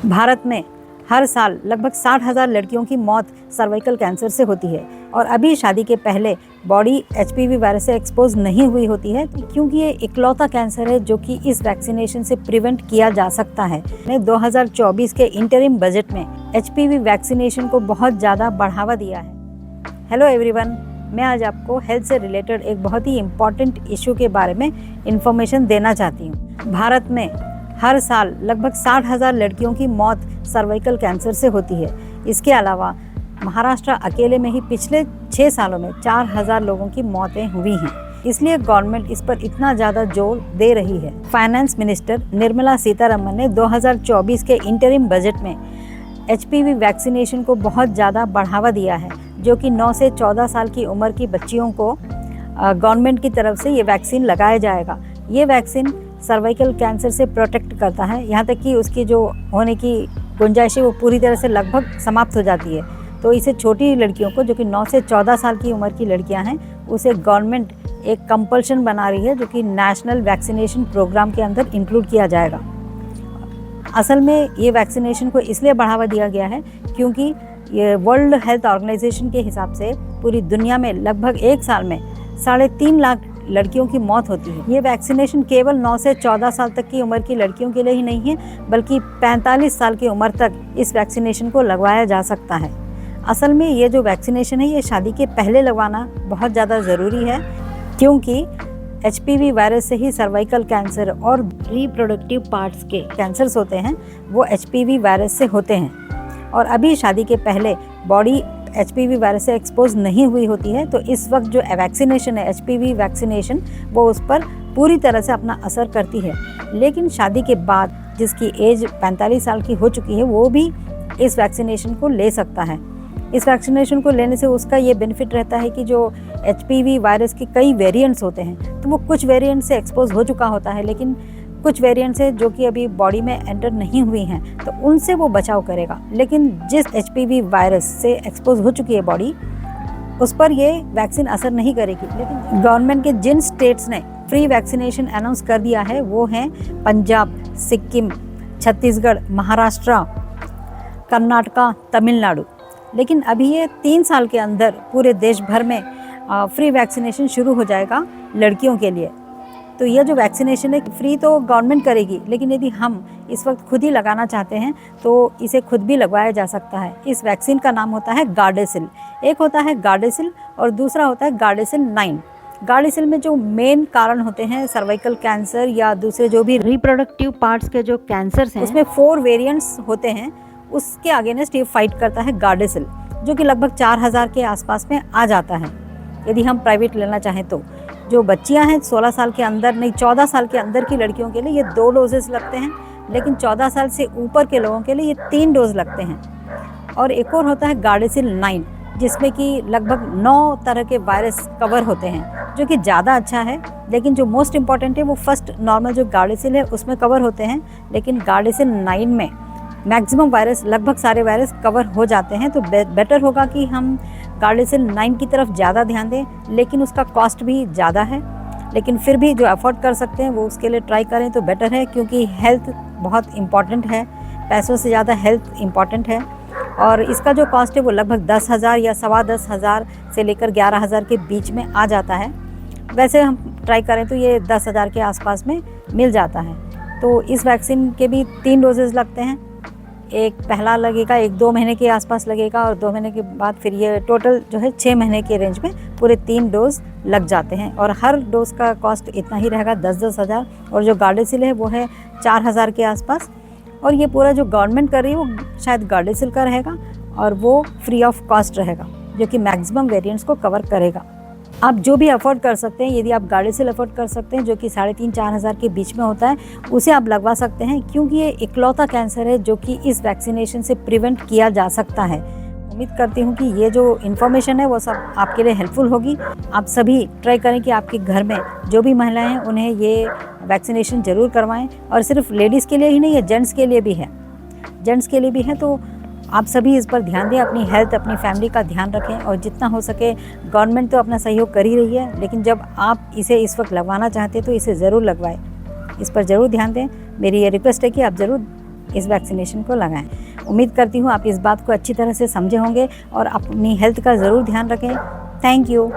भारत में हर साल लगभग 60,000 लड़कियों की मौत सर्वाइकल कैंसर से होती है और अभी शादी के पहले बॉडी एचपीवी वायरस से एक्सपोज नहीं हुई होती है क्योंकि ये इकलौता कैंसर है जो कि इस वैक्सीनेशन से प्रिवेंट किया जा सकता है। 2024 के इंटरिम बजट में एचपीवी वैक्सीनेशन को बहुत ज़्यादा बढ़ावा दिया है। हेलो एवरीवन, मैं आज आपको हेल्थ से रिलेटेड एक बहुत ही इम्पॉर्टेंट इशू के बारे में इंफॉर्मेशन देना चाहती हूँ। भारत में हर साल लगभग 60,000 लड़कियों की मौत सर्वाइकल कैंसर से होती है। इसके अलावा महाराष्ट्र अकेले में ही पिछले 6 सालों में 4,000 लोगों की मौतें हुई हैं। इसलिए गवर्नमेंट इस पर इतना ज़्यादा जोर दे रही है। फाइनेंस मिनिस्टर निर्मला सीतारमण ने 2024 के इंटरिम बजट में एचपीवी वैक्सीनेशन को बहुत ज़्यादा बढ़ावा दिया है, जो कि 9 से 14 साल की उम्र की बच्चियों को गवर्नमेंट की तरफ से ये वैक्सीन लगाया जाएगा। ये वैक्सीन सर्वाइकल कैंसर से प्रोटेक्ट करता है, यहाँ तक कि उसकी जो होने की गुंजाइश है वो पूरी तरह से लगभग समाप्त हो जाती है। तो इसे छोटी लड़कियों को, जो कि 9 से 14 साल की उम्र की लड़कियां हैं, उसे गवर्नमेंट एक कंपल्शन बना रही है, जो कि नेशनल वैक्सीनेशन प्रोग्राम के अंदर इंक्लूड किया जाएगा। असल में ये वैक्सीनेशन को इसलिए बढ़ावा दिया गया है क्योंकि ये वर्ल्ड हेल्थ ऑर्गेनाइजेशन के हिसाब से पूरी दुनिया में लगभग एक साल में 3.5 लाख लड़कियों की मौत होती है। ये वैक्सीनेशन केवल 9 से 14 साल तक की उम्र की लड़कियों के लिए ही नहीं है, बल्कि 45 साल की उम्र तक इस वैक्सीनेशन को लगवाया जा सकता है। असल में ये जो वैक्सीनेशन है ये शादी के पहले लगवाना बहुत ज़्यादा ज़रूरी है, क्योंकि एचपीवी वायरस से ही सर्वाइकल कैंसर और रिप्रोडक्टिव पार्ट्स के कैंसर्स होते हैं, वो एचपीवी वायरस से होते हैं। और अभी शादी के पहले बॉडी एचपीवी वायरस से एक्सपोज नहीं हुई होती है, तो इस वक्त जो वैक्सीनेशन है, एचपीवी वैक्सीनेशन, वो उस पर पूरी तरह से अपना असर करती है। लेकिन शादी के बाद जिसकी एज 45 साल की हो चुकी है, वो भी इस वैक्सीनेशन को ले सकता है। इस वैक्सीनेशन को लेने से उसका ये बेनिफिट रहता है कि जो एचपीवी वायरस के कई वेरिएंट्स होते हैं, तो वो कुछ वेरिएंट से एक्सपोज हो चुका होता है, लेकिन कुछ वेरिएंट्स है जो कि अभी बॉडी में एंटर नहीं हुई हैं, तो उनसे वो बचाव करेगा। लेकिन जिस एचपीवी वायरस से एक्सपोज हो चुकी है बॉडी, उस पर ये वैक्सीन असर नहीं करेगी। लेकिन गवर्नमेंट के जिन स्टेट्स ने फ्री वैक्सीनेशन अनाउंस कर दिया है वो हैं पंजाब, सिक्किम, छत्तीसगढ़, महाराष्ट्र, कर्नाटका, तमिलनाडु। लेकिन अभी ये 3 साल के अंदर पूरे देश भर में फ्री वैक्सीनेशन शुरू हो जाएगा लड़कियों के लिए। तो यह जो वैक्सीनेशन है फ्री तो गवर्नमेंट करेगी, लेकिन यदि हम इस वक्त खुद ही लगाना चाहते हैं तो इसे खुद भी लगवाया जा सकता है। इस वैक्सीन का नाम होता है गार्डेसिल। एक होता है गार्डेसिल और दूसरा होता है गार्डेसिल 9। गार्डेसिल में जो मेन कारण होते हैं सर्वाइकल कैंसर या दूसरे जो भी रिप्रोडक्टिव पार्ट्स के जो कैंसर्स हैं, उसमें 4 वेरिएंट्स होते हैं। उसके अगेंस्ट ये फाइट करता है गार्डेसिल, जो कि लगभग 4,000 के आसपास में आ जाता है यदि हम प्राइवेट लेना चाहें तो। जो बच्चियां हैं 16 साल के अंदर, नहीं 14 साल के अंदर की लड़कियों के लिए ये 2 डोजेस लगते हैं, लेकिन 14 साल से ऊपर के लोगों के लिए ये 3 डोज लगते हैं। और एक और होता है गार्डेसिल 9, जिसमें कि लगभग 9 तरह के वायरस कवर होते हैं, जो कि ज़्यादा अच्छा है। लेकिन जो मोस्ट इम्पॉर्टेंट है वो फर्स्ट नॉर्मल जो गार्डेसिल है उसमें कवर होते हैं, लेकिन गार्डेसिल 9 में मैक्सिमम वायरस, लगभग सारे वायरस कवर हो जाते हैं। तो बेटर होगा कि हम गार्डेसिल 9 की तरफ ज़्यादा ध्यान दें, लेकिन उसका कॉस्ट भी ज़्यादा है। लेकिन फिर भी जो अफोर्ड कर सकते हैं वो उसके लिए ट्राई करें तो बेटर है, क्योंकि हेल्थ बहुत इम्पॉर्टेंट है, पैसों से ज़्यादा हेल्थ इम्पॉर्टेंट है। और इसका जो कॉस्ट है वो लगभग 10,000 या 10,15,000 से लेकर 11,000 के बीच में आ जाता है। वैसे हम ट्राई करें तो ये 10,000 के आसपास में मिल जाता है। तो इस वैक्सीन के भी 3 डोजेज़ लगते हैं। एक पहला लगेगा 1-2 महीने के आसपास लगेगा, और 2 महीने के बाद फिर ये टोटल जो है 6 महीने के रेंज में पूरे 3 डोज लग जाते हैं। और हर डोज का कॉस्ट इतना ही रहेगा, 10-10 हज़ार। और जो गार्डेसिल है वो है 4,000 के आसपास। और ये पूरा जो गवर्नमेंट कर रही है वो शायद गार्डेसिल का रहेगा, और वो फ्री ऑफ कॉस्ट रहेगा, जो कि मैक्सिमम वेरिएंट्स को कवर करेगा। आप जो भी अफोर्ड कर सकते हैं, यदि आप गार्डेसिल अफोर्ड कर सकते हैं, जो कि 3,500-4 हज़ार के बीच में होता है, उसे आप लगवा सकते हैं, क्योंकि ये इकलौता कैंसर है जो कि इस वैक्सीनेशन से प्रिवेंट किया जा सकता है। उम्मीद करती हूँ कि ये जो इन्फॉर्मेशन है वो सब आपके लिए हेल्पफुल होगी। आप सभी ट्राई करें कि आपके घर में जो भी महिलाएं हैं उन्हें ये वैक्सीनेशन ज़रूर करवाएं। और सिर्फ लेडीज़ के लिए ही नहीं है, जेंट्स के लिए भी है, तो आप सभी इस पर ध्यान दें, अपनी हेल्थ, अपनी फैमिली का ध्यान रखें। और जितना हो सके, गवर्नमेंट तो अपना सहयोग कर ही रही है, लेकिन जब आप इसे इस वक्त लगवाना चाहते हैं तो इसे ज़रूर लगवाएं। इस पर ज़रूर ध्यान दें। मेरी ये रिक्वेस्ट है कि आप ज़रूर इस वैक्सीनेशन को लगाएं। उम्मीद करती हूँ आप इस बात को अच्छी तरह से समझे होंगे और अपनी हेल्थ का ज़रूर ध्यान रखें। Thank you.